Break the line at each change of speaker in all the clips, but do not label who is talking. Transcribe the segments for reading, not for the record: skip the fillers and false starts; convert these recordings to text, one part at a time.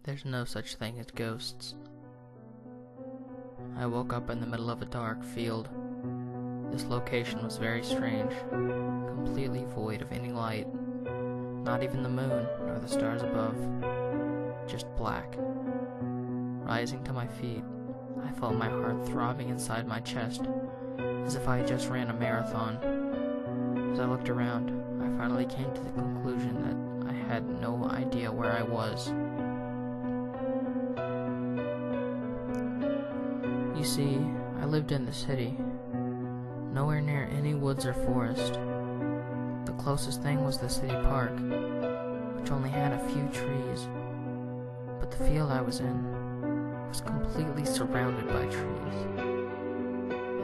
There's no such thing as ghosts. I woke up in the middle of a dark field. This location was very strange, completely void of any light, not even the moon nor the stars above, just black. Rising to my feet, I felt my heart throbbing inside my chest, as if I had just ran a marathon. As I looked around, I finally came to the conclusion that I had no idea where I was. You see, I lived in the city, nowhere near any woods or forest. The closest thing was the city park, which only had a few trees, but the field I was in was completely surrounded by trees.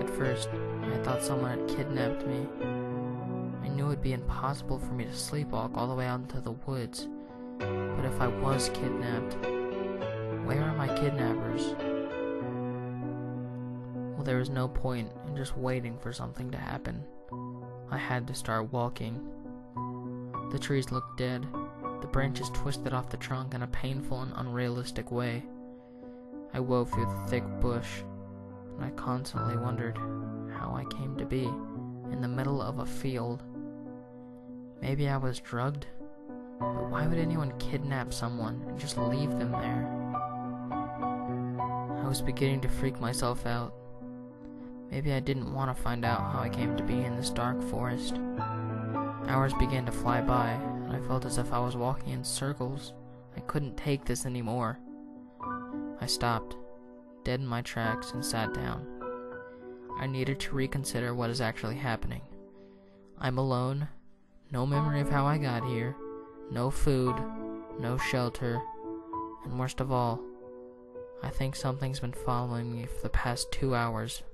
At first, I thought someone had kidnapped me. I knew it would be impossible for me to sleepwalk all the way out into the woods, but if I was kidnapped, where are my kidnappers? Well, there was no point in just waiting for something to happen. I had to start walking. The trees looked dead, the branches twisted off the trunk in a painful and unrealistic way. I wove through the thick bush, and I constantly wondered how I came to be in the middle of a field. Maybe I was drugged, but why would anyone kidnap someone and just leave them there? I was beginning to freak myself out. Maybe I didn't want to find out how I came to be in this dark forest. Hours began to fly by, and I felt as if I was walking in circles. I couldn't take this anymore. I stopped, dead in my tracks, and sat down. I needed to reconsider what is actually happening. I'm alone, no memory of how I got here, no food, no shelter, and worst of all, I think something's been following me for the past 2 hours.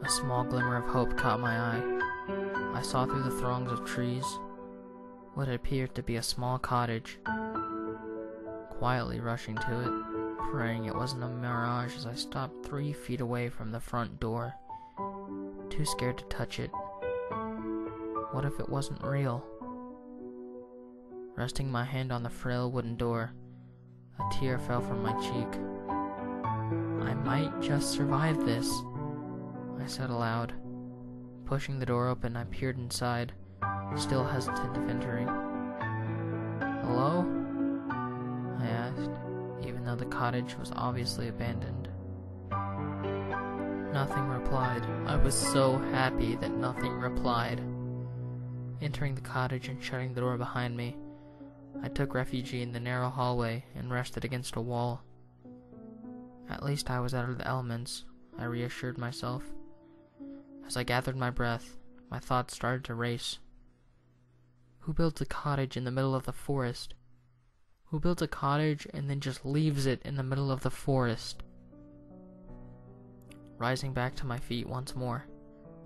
A small glimmer of hope caught my eye. I saw through the throngs of trees what appeared to be a small cottage. Quietly rushing to it, praying it wasn't a mirage as I stopped 3 feet away from the front door, too scared to touch it. What if it wasn't real? Resting my hand on the frail wooden door, a tear fell from my cheek. I might just survive this, I said aloud. Pushing the door open, I peered inside, still hesitant of entering. Hello? I asked, even though the cottage was obviously abandoned. Nothing replied. I was so happy that nothing replied. Entering the cottage and shutting the door behind me, I took refuge in the narrow hallway and rested against a wall. At least I was out of the elements, I reassured myself. As I gathered my breath, my thoughts started to race. Who builds a cottage in the middle of the forest? Who builds a cottage and then just leaves it in the middle of the forest? Rising back to my feet once more,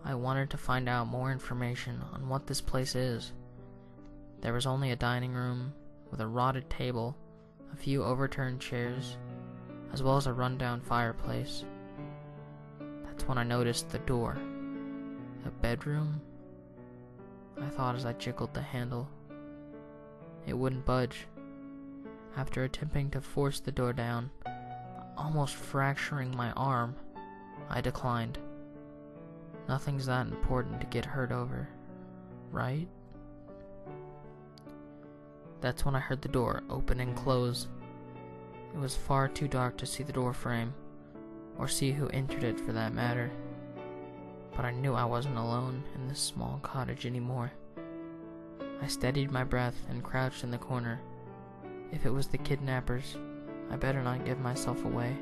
I wanted to find out more information on what this place is. There was only a dining room with a rotted table, a few overturned chairs, as well as a rundown fireplace. That's when I noticed the door. A bedroom? I thought as I jiggled the handle. It wouldn't budge. After attempting to force the door down, almost fracturing my arm, I declined. Nothing's that important to get hurt over, right? That's when I heard the door open and close. It was far too dark to see the door frame, or see who entered it for that matter. But I knew I wasn't alone in this small cottage anymore. I steadied my breath and crouched in the corner. If it was the kidnappers, I better not give myself away.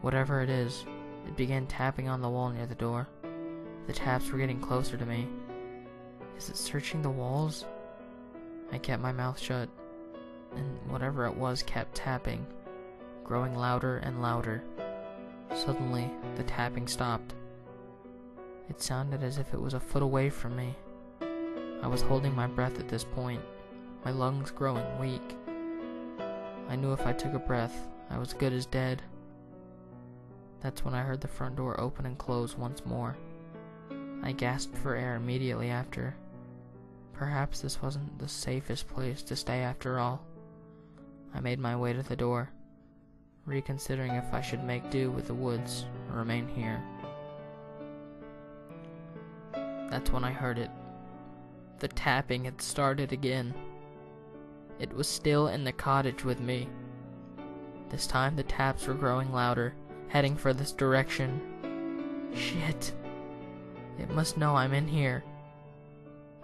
Whatever it is, it began tapping on the wall near the door. The taps were getting closer to me. Is it searching the walls? I kept my mouth shut, and whatever it was kept tapping, growing louder and louder. Suddenly, the tapping stopped. It sounded as if it was a foot away from me. I was holding my breath at this point, my lungs growing weak. I knew if I took a breath, I was good as dead. That's when I heard the front door open and close once more. I gasped for air immediately after, Perhaps this wasn't the safest place to stay after all. I made my way to the door, reconsidering if I should make do with the woods or remain here. That's when I heard it. The tapping had started again. It was still in the cottage with me. This time the taps were growing louder, heading for this direction. Shit. It must know I'm in here.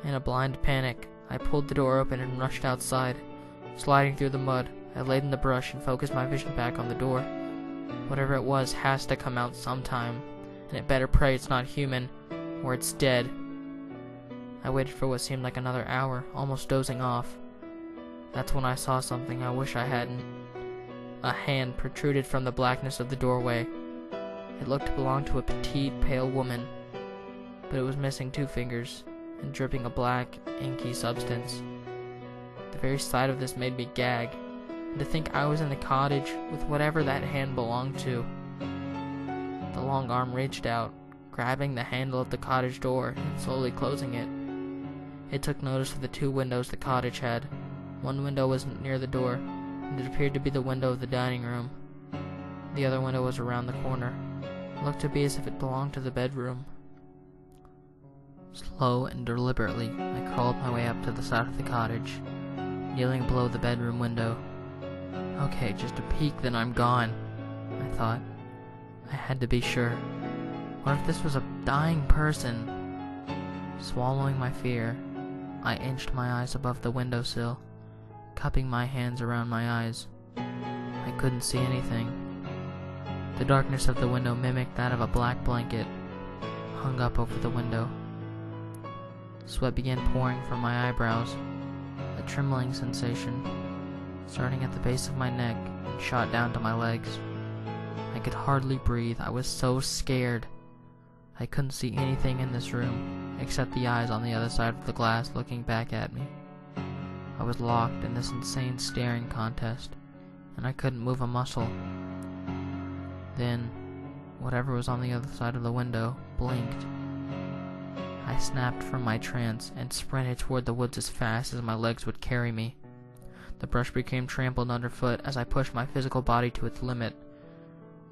In a blind panic, I pulled the door open and rushed outside. Sliding through the mud, I laid in the brush and focused my vision back on the door. Whatever it was has to come out sometime, and it better pray it's not human, or it's dead. I waited for what seemed like another hour, almost dozing off. That's when I saw something I wish I hadn't. A hand protruded from the blackness of the doorway. It looked to belong to a petite, pale woman, but it was missing 2 fingers and dripping a black, inky substance. The very sight of this made me gag, and to think I was in the cottage with whatever that hand belonged to. The long arm reached out, grabbing the handle of the cottage door and slowly closing it. It took notice of the 2 windows the cottage had. One window was near the door, and it appeared to be the window of the dining room. The other window was around the corner. It looked to be as if it belonged to the bedroom. Slow and deliberately, I crawled my way up to the side of the cottage, kneeling below the bedroom window. Okay, just a peek, then I'm gone, I thought. I had to be sure. What if this was a dying person? Swallowing my fear, I inched my eyes above the windowsill, cupping my hands around my eyes. I couldn't see anything. The darkness of the window mimicked that of a black blanket hung up over the window. Sweat began pouring from my eyebrows, a trembling sensation, starting at the base of my neck and shot down to my legs. I could hardly breathe. I was so scared. I couldn't see anything in this room, except the eyes on the other side of the glass looking back at me. I was locked in this insane staring contest, and I couldn't move a muscle. Then, whatever was on the other side of the window blinked. I snapped from my trance and sprinted toward the woods as fast as my legs would carry me. The brush became trampled underfoot as I pushed my physical body to its limit.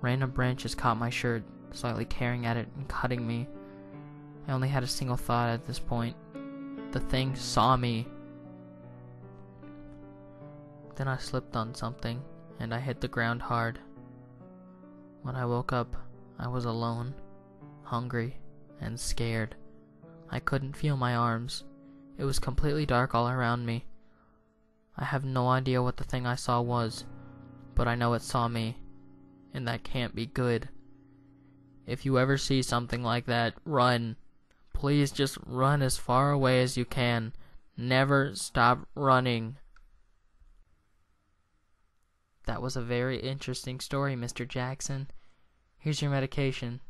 Random branches caught my shirt, slightly tearing at it and cutting me. I only had a single thought at this point. The thing saw me. Then I slipped on something, and I hit the ground hard. When I woke up, I was alone, hungry, and scared. I couldn't feel my arms. It was completely dark all around me. I have no idea what the thing I saw was, but I know it saw me, and that can't be good. If you ever see something like that, run. Please just run as far away as you can. Never stop running. That was a very interesting story, Mr. Jackson. Here's your medication.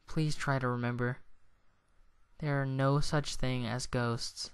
Please try to remember. There are no such thing as ghosts.